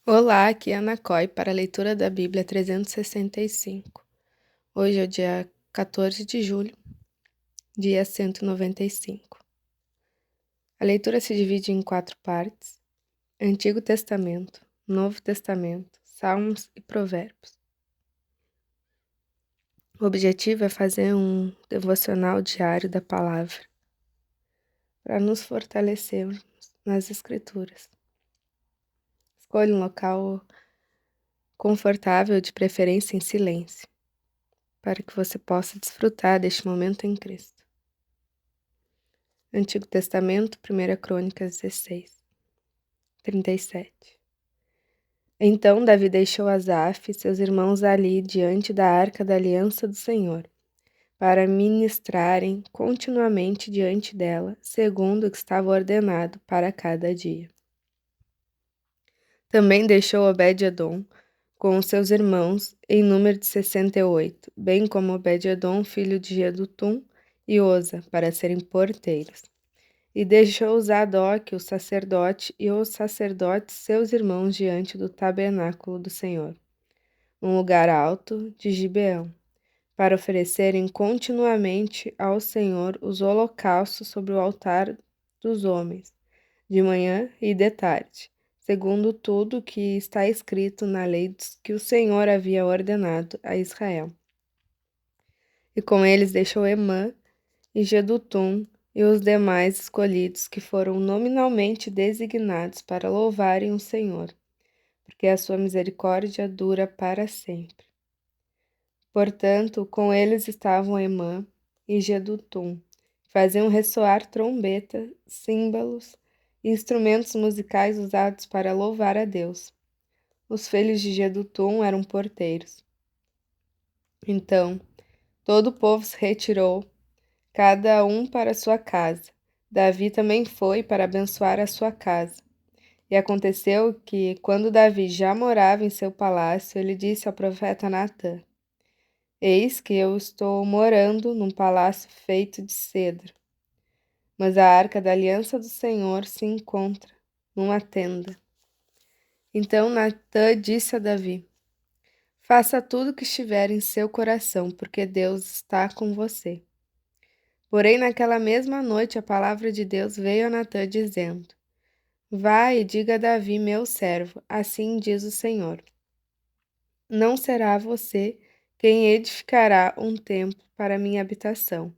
Olá, aqui é Ana Coy para a leitura da Bíblia 365. Hoje é o dia 14 de julho, dia 195. A leitura se divide em 4 partes: Antigo Testamento, Novo Testamento, Salmos e Provérbios. O objetivo é fazer um devocional diário da palavra, para nos fortalecermos nas Escrituras. Escolha um local confortável, de preferência em silêncio, para que você possa desfrutar deste momento em Cristo. Antigo Testamento, 1 Crônicas 16, 37. Então Davi deixou Asaf e seus irmãos ali diante da arca da aliança do Senhor, para ministrarem continuamente diante dela, segundo o que estava ordenado para cada dia. Também deixou Obed-edom com os seus irmãos, em número de 68, bem como Obed-edom, filho de Jedutum, e Osa, para serem porteiros. E deixou Zadok, o sacerdote, e os sacerdotes, seus irmãos, diante do tabernáculo do Senhor, um lugar alto de Gibeão, para oferecerem continuamente ao Senhor os holocaustos sobre o altar dos homens, de manhã e de tarde, segundo tudo que está escrito na lei que o Senhor havia ordenado a Israel. E com eles deixou Emã e Jedutum, e os demais escolhidos que foram nominalmente designados para louvarem o Senhor, porque a sua misericórdia dura para sempre. Portanto, com eles estavam Emã e Jedutum, que faziam ressoar trombeta, símbolos e instrumentos musicais usados para louvar a Deus. Os filhos de Jedutum eram porteiros. Então, todo o povo se retirou, cada um para sua casa. Davi também foi para abençoar a sua casa. E aconteceu que, quando Davi já morava em seu palácio, ele disse ao profeta Natã: Eis que eu estou morando num palácio feito de cedro, mas a arca da aliança do Senhor se encontra numa tenda. Então Natã disse a Davi: Faça tudo o que estiver em seu coração, porque Deus está com você. Porém, naquela mesma noite, a palavra de Deus veio a Natã dizendo: Vá e diga a Davi, meu servo, assim diz o Senhor: Não será você quem edificará um templo para minha habitação.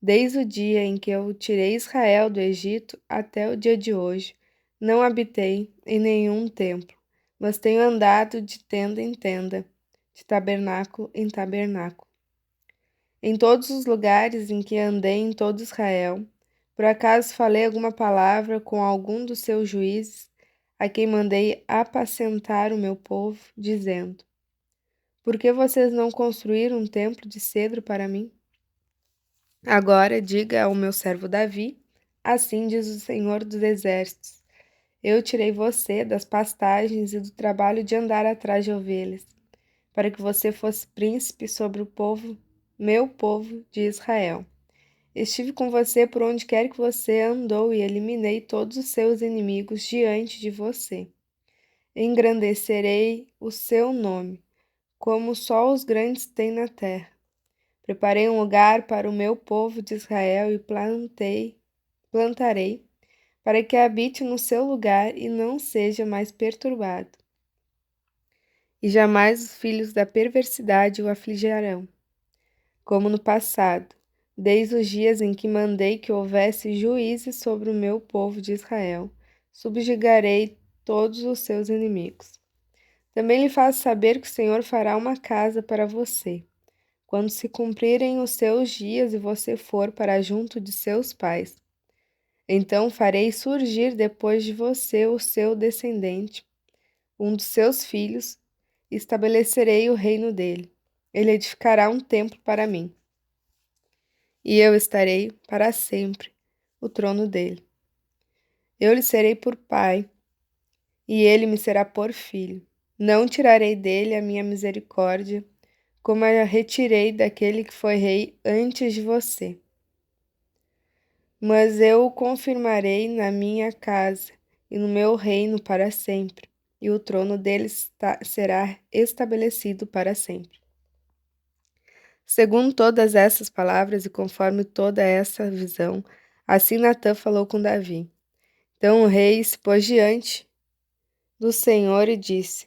Desde o dia em que eu tirei Israel do Egito até o dia de hoje, não habitei em nenhum templo, mas tenho andado de tenda em tenda, de tabernáculo em tabernáculo. Em todos os lugares em que andei em todo Israel, por acaso falei alguma palavra com algum dos seus juízes, a quem mandei apacentar o meu povo, dizendo: Por que vocês não construíram um templo de cedro para mim? Agora diga ao meu servo Davi: Assim diz o Senhor dos Exércitos: Eu tirei você das pastagens e do trabalho de andar atrás de ovelhas, para que você fosse príncipe sobre o povo, meu povo de Israel. Estive com você por onde quer que você andou e eliminei todos os seus inimigos diante de você. Engrandecerei o seu nome, como só os grandes têm na terra. Preparei um lugar para o meu povo de Israel e plantarei, para que habite no seu lugar e não seja mais perturbado. E jamais os filhos da perversidade o afligirão, como no passado, desde os dias em que mandei que houvesse juízes sobre o meu povo de Israel. Subjugarei todos os seus inimigos. Também lhe faço saber que o Senhor fará uma casa para você, quando se cumprirem os seus dias e você for para junto de seus pais. Então farei surgir depois de você o seu descendente, um dos seus filhos, e estabelecerei o reino dele. Ele edificará um templo para mim, e eu estarei para sempre o trono dele. Eu lhe serei por pai, e ele me será por filho. Não tirarei dele a minha misericórdia, como a retirei daquele que foi rei antes de você. Mas eu o confirmarei na minha casa e no meu reino para sempre. e o trono deles será estabelecido para sempre. Segundo todas essas palavras e conforme toda essa visão, assim Natã falou com Davi. Então o rei se pôs diante do Senhor e disse: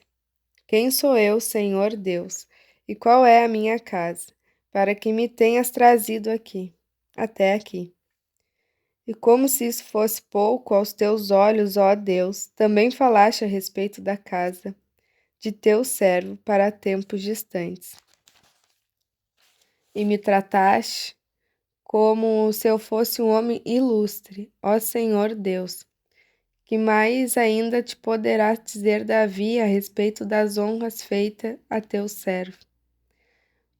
Quem sou eu, Senhor Deus, e qual é a minha casa, para que me tenhas trazido aqui, até aqui? E como se isso fosse pouco aos teus olhos, ó Deus, também falaste a respeito da casa de teu servo para tempos distantes. E me trataste como se eu fosse um homem ilustre, ó Senhor Deus. Que mais ainda te poderá dizer Davi a respeito das honras feitas a teu servo?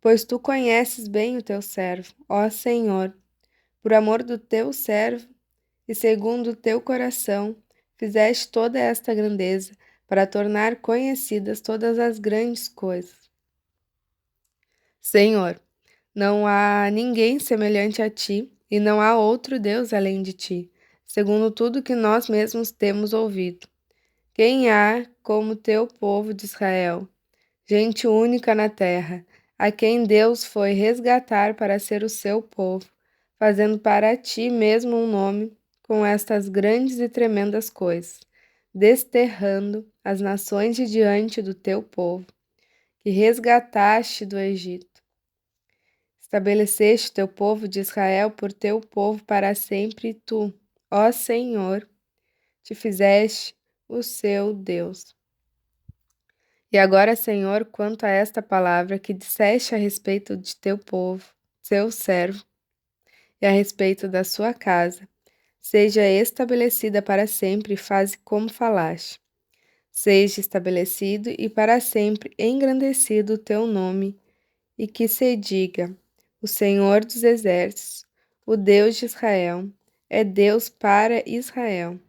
Pois tu conheces bem o teu servo, ó Senhor, por amor do teu servo e segundo o teu coração, fizeste toda esta grandeza para tornar conhecidas todas as grandes coisas. Senhor, não há ninguém semelhante a ti, e não há outro Deus além de ti, segundo tudo que nós mesmos temos ouvido. Quem há como teu povo de Israel, gente única na terra, a quem Deus foi resgatar para ser o seu povo, fazendo para ti mesmo um nome com estas grandes e tremendas coisas, desterrando as nações de diante do teu povo, que resgataste do Egito. Estabeleceste teu povo de Israel por teu povo para sempre, e tu, ó Senhor, te fizeste o seu Deus. E agora, Senhor, quanto a esta palavra que disseste a respeito de teu povo, seu servo, e a respeito da sua casa, seja estabelecida para sempre e faze como falaste. Seja estabelecido e para sempre engrandecido o teu nome, e que se diga: o Senhor dos Exércitos, o Deus de Israel, é Deus para Israel.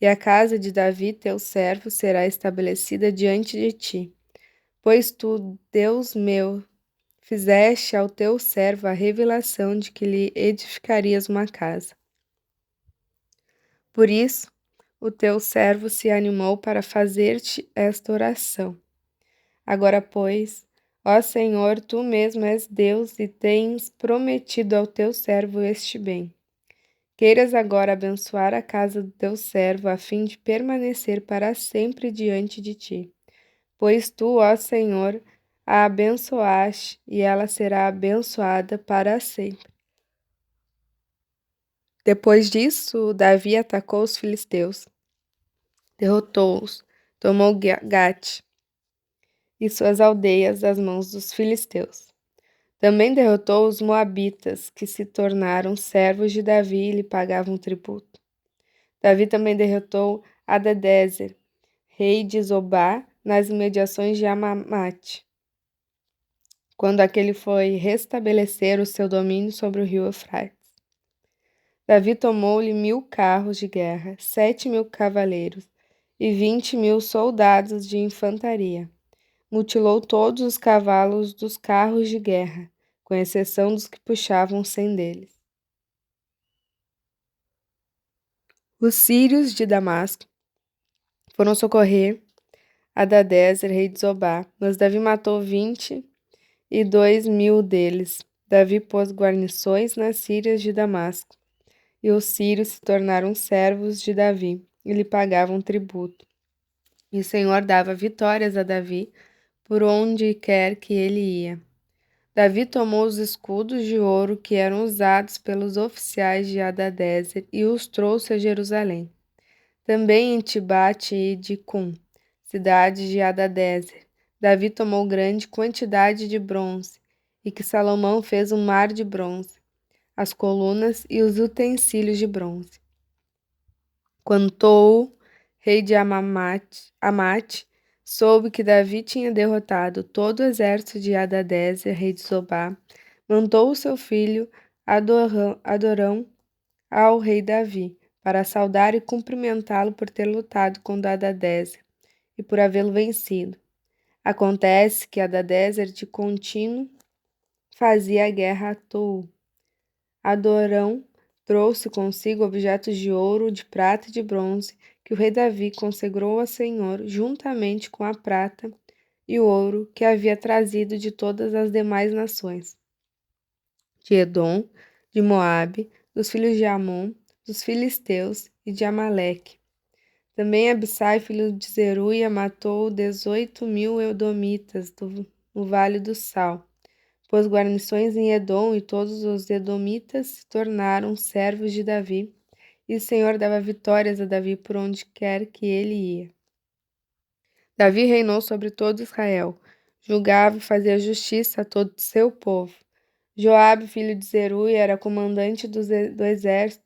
E a casa de Davi, teu servo, será estabelecida diante de ti. Pois tu, Deus meu, fizeste ao teu servo a revelação de que lhe edificarias uma casa. Por isso, o teu servo se animou para fazer-te esta oração. Agora, pois, ó Senhor, tu mesmo és Deus e tens prometido ao teu servo este bem. Queiras agora abençoar a casa do teu servo, a fim de permanecer para sempre diante de ti. Pois tu, ó Senhor, a abençoaste, e ela será abençoada para sempre. Depois disso, Davi atacou os filisteus, derrotou-os, tomou Gate e suas aldeias das mãos dos filisteus. Também derrotou os moabitas, que se tornaram servos de Davi e lhe pagavam tributo. Davi também derrotou Hadadezer, rei de Zobá, nas imediações de Amamate, quando aquele foi restabelecer o seu domínio sobre o rio Eufrates. Davi tomou-lhe 1000 carros de guerra, 7.000 cavaleiros e 20.000 soldados de infantaria. Mutilou todos os cavalos dos carros de guerra, com exceção dos que puxavam 100 deles. Os sírios de Damasco foram socorrer Hadadezer, rei de Zobá, mas Davi matou 22.000 deles. Davi pôs guarnições nas Sírias de Damasco, e os sírios se tornaram servos de Davi e lhe pagavam tributo. E o Senhor dava vitórias a Davi por onde quer que ele ia. Davi tomou os escudos de ouro que eram usados pelos oficiais de Hadadezer e os trouxe a Jerusalém. Também em Tibate e Dicum, cidades de Hadadezer, Davi tomou grande quantidade de bronze, e que Salomão fez um mar de bronze, as colunas e os utensílios de bronze. Quando Tou, rei de Amate, soube que Davi tinha derrotado todo o exército de Hadadezer, rei de Zobá, mandou o seu filho Adorão ao rei Davi, para saudar e cumprimentá-lo por ter lutado contra Hadadezer e por havê-lo vencido. Acontece que Hadadezer de contínuo fazia a guerra a Tou. Adorão trouxe consigo objetos de ouro, de prata e de bronze, que que o rei Davi consagrou ao Senhor, juntamente com a prata e o ouro que havia trazido de todas as demais nações, de Edom, de Moabe, dos filhos de Amon, dos filisteus e de Amaleque. Também Abissai, filho de Zeruia, matou 18.000 edomitas no Vale do Sal, pôs guarnições em Edom, e todos os edomitas se tornaram servos de Davi, e o Senhor dava vitórias a Davi por onde quer que ele ia. Davi reinou sobre todo Israel, julgava e fazia justiça a todo seu povo. Joabe, filho de Zeruia, era comandante do exército.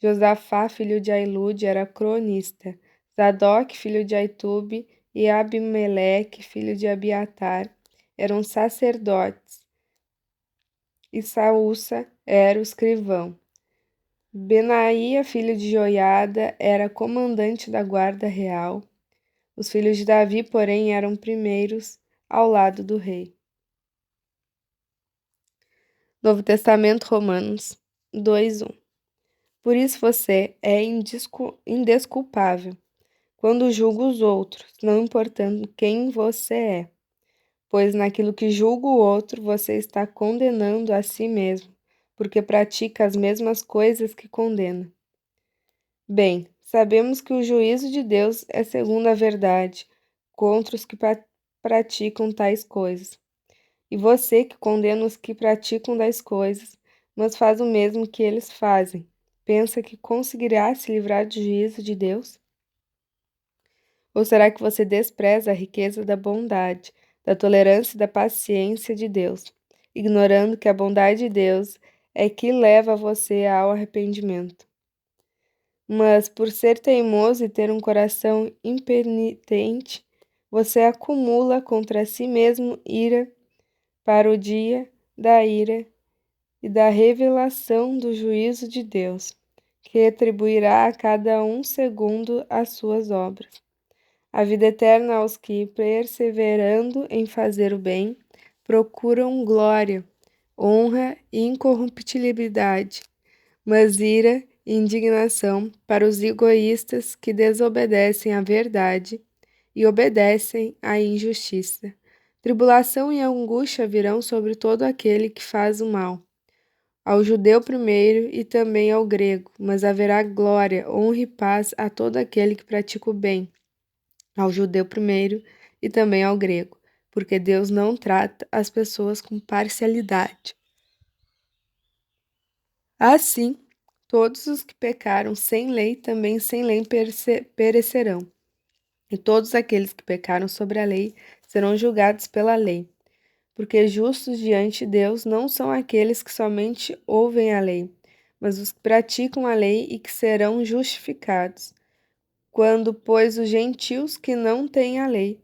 Josafá, filho de Ailude, era cronista. Zadok, filho de Aitube, e Abimeleque, filho de Abiatar, eram sacerdotes. E Saúsa era o escrivão. Benaía, filho de Joiada, era comandante da guarda real. Os filhos de Davi, porém, eram primeiros ao lado do rei. Novo Testamento, Romanos 2:1. Por isso você é indesculpável quando julga os outros, não importando quem você é, pois naquilo que julga o outro você está condenando a si mesmo, porque pratica as mesmas coisas que condena. Bem, sabemos que o juízo de Deus é segundo a verdade contra os que praticam tais coisas. E você que condena os que praticam tais coisas, mas faz o mesmo que eles fazem, pensa que conseguirá se livrar do juízo de Deus? Ou será que você despreza a riqueza da bondade, da tolerância e da paciência de Deus, ignorando que a bondade de Deus é que leva você ao arrependimento? Mas, por ser teimoso e ter um coração impenitente, você acumula contra si mesmo ira para o dia da ira e da revelação do juízo de Deus, que retribuirá a cada um segundo as suas obras. A vida eterna aos que, perseverando em fazer o bem, procuram glória, honra e incorruptibilidade, mas ira e indignação para os egoístas que desobedecem à verdade e obedecem à injustiça. Tribulação e angústia virão sobre todo aquele que faz o mal, ao judeu primeiro e também ao grego, mas haverá glória, honra e paz a todo aquele que pratica o bem, ao judeu primeiro e também ao grego, porque Deus não trata as pessoas com parcialidade. Assim, todos os que pecaram sem lei também sem lei perecerão, e todos aqueles que pecaram sobre a lei serão julgados pela lei. Porque justos diante de Deus não são aqueles que somente ouvem a lei, mas os que praticam a lei e que serão justificados. Quando, pois, os gentios que não têm a lei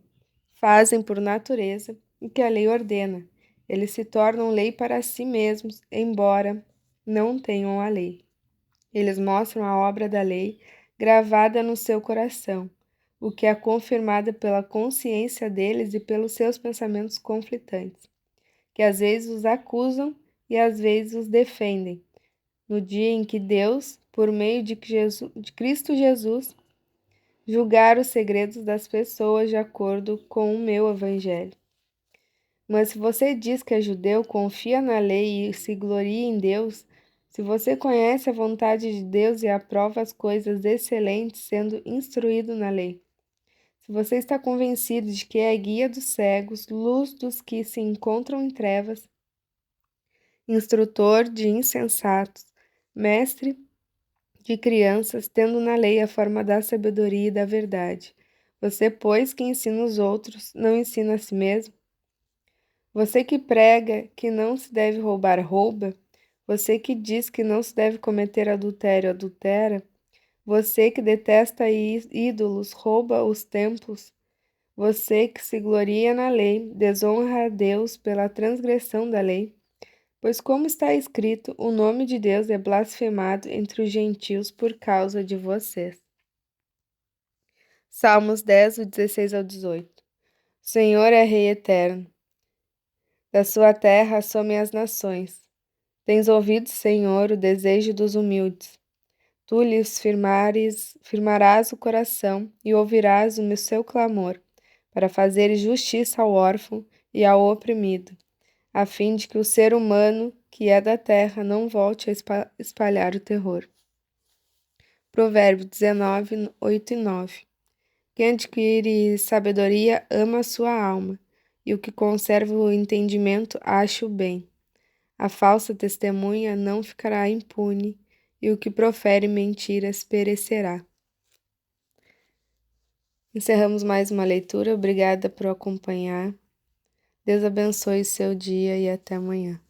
fazem por natureza o que a lei ordena, eles se tornam lei para si mesmos, embora não tenham a lei. Eles mostram a obra da lei gravada no seu coração, o que é confirmada pela consciência deles e pelos seus pensamentos conflitantes, que às vezes os acusam e às vezes os defendem, no dia em que Deus, por meio de Cristo Jesus, julgar os segredos das pessoas de acordo com o meu evangelho. Mas se você diz que é judeu, confia na lei e se gloria em Deus, se você conhece a vontade de Deus e aprova as coisas excelentes sendo instruído na lei, se você está convencido de que é guia dos cegos, luz dos que se encontram em trevas, instrutor de insensatos, mestre de crianças, tendo na lei a forma da sabedoria e da verdade, você, pois, que ensina os outros, não ensina a si mesmo? Você que prega que não se deve roubar, rouba? Você que diz que não se deve cometer adultério, adultera? Você que detesta ídolos, rouba os templos? Você que se gloria na lei, desonra a Deus pela transgressão da lei? Pois, como está escrito, o nome de Deus é blasfemado entre os gentios por causa de vocês. Salmos 10, 16 ao 18. O Senhor é Rei eterno. Da sua terra assomem as nações. Tens ouvido, Senhor, o desejo dos humildes. Tu lhes firmarás o coração e ouvirás o seu clamor, para fazer justiça ao órfão e ao oprimido, a fim de que o ser humano que é da terra não volte a espalhar o terror. Provérbio 19, 8 e 9. Quem adquire sabedoria ama a sua alma, e o que conserva o entendimento acha o bem. A falsa testemunha não ficará impune, e o que profere mentiras perecerá. Encerramos mais uma leitura. Obrigada por acompanhar. Deus abençoe seu dia e até amanhã.